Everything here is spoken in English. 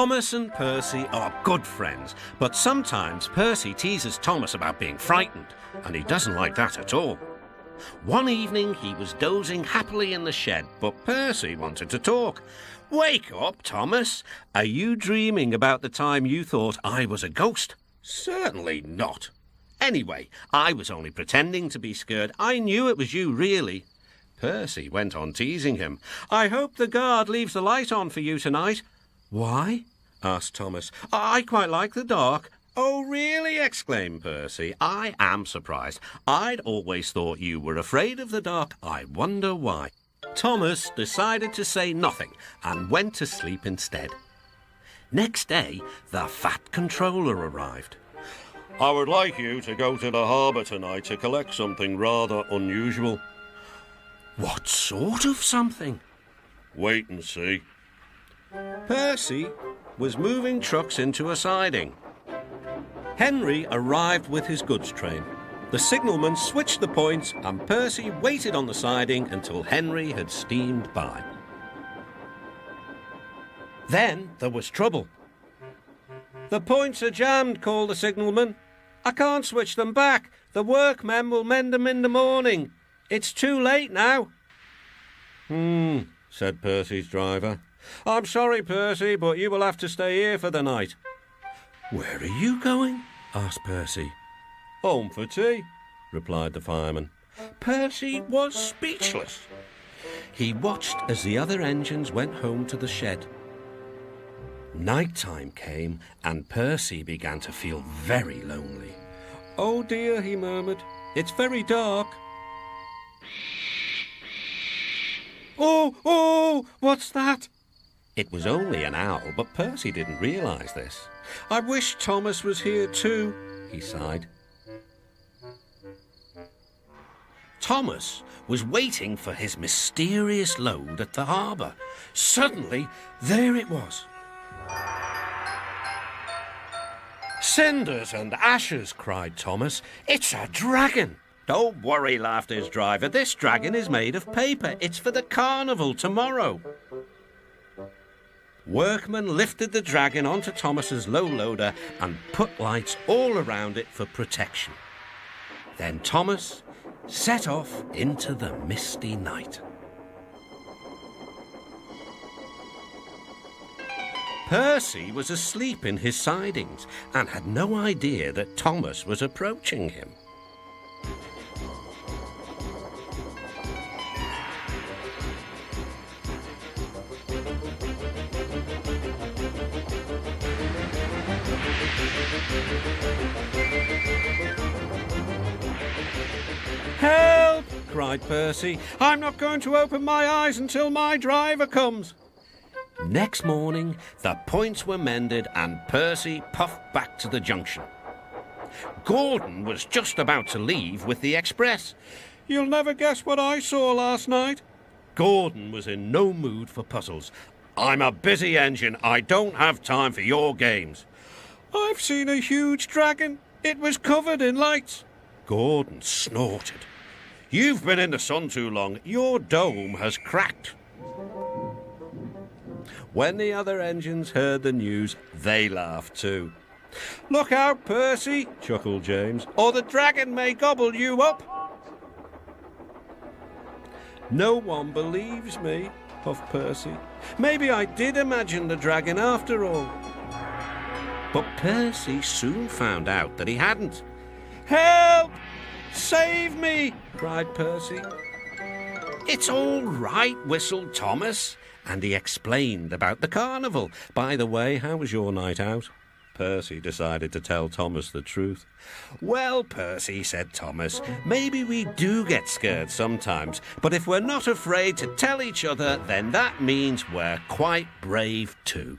Thomas and Percy are good friends, but sometimes Percy teases Thomas about being frightened, and he doesn't like that at all. One evening he was dozing happily in the shed, but Percy wanted to talk. "Wake up, Thomas. Are you dreaming about the time you thought I was a ghost?" "Certainly not." "Anyway, I was only pretending to be scared. I knew it was you, really." Percy went on teasing him. "I hope the guard leaves the light on for you tonight." "Why?" asked Thomas. "I quite like the dark." "Oh, really?" exclaimed Percy. "I am surprised. I'd always thought you were afraid of the dark. I wonder why." Thomas decided to say nothing and went to sleep instead. Next day, the Fat Controller arrived. "I would like you to go to the harbour tonight to collect something rather unusual." "What sort of something?" "Wait and see." Percy was moving trucks into a siding. Henry arrived with his goods train. The signalman switched the points and Percy waited on the siding until Henry had steamed by. Then there was trouble. "The points are jammed," called the signalman. "I can't switch them back. The workmen will mend them in the morning. It's too late now." Said Percy's driver. "I'm sorry, Percy, but you will have to stay here for the night." "Where are you going?" asked Percy. "Home for tea," replied the fireman. Percy was speechless. He watched as the other engines went home to the shed. Night time came and Percy began to feel very lonely. "Oh dear," he murmured, "it's very dark." Oh, what's that?" It was only an owl, but Percy didn't realise this. "I wish Thomas was here too," he sighed. Thomas was waiting for his mysterious load at the harbour. Suddenly, there it was. "Cinders and ashes," cried Thomas. "It's a dragon." "Don't worry," laughed his driver. "This dragon is made of paper. It's for the carnival tomorrow." Workmen lifted the dragon onto Thomas's low loader and put lights all around it for protection. Then Thomas set off into the misty night. Percy was asleep in his sidings and had no idea that Thomas was approaching him. "Help!" cried Percy. "I'm not going to open my eyes until my driver comes." Next morning, the points were mended and Percy puffed back to the junction. Gordon was just about to leave with the express. "You'll never guess what I saw last night." Gordon was in no mood for puzzles. "I'm a busy engine. I don't have time for your games." "I've seen a huge dragon. It was covered in lights." Gordon snorted. "You've been in the sun too long. Your dome has cracked." When the other engines heard the news, they laughed too. "Look out, Percy," chuckled James, "or the dragon may gobble you up." "No one believes me," puffed Percy. "Maybe I did imagine the dragon after all." But Percy soon found out that he hadn't. "Help! Save me!" cried Percy. "It's all right," whistled Thomas, and he explained about the carnival. "By the way, how was your night out?" Percy decided to tell Thomas the truth. "Well, Percy," said Thomas, "maybe we do get scared sometimes, but if we're not afraid to tell each other, then that means we're quite brave too."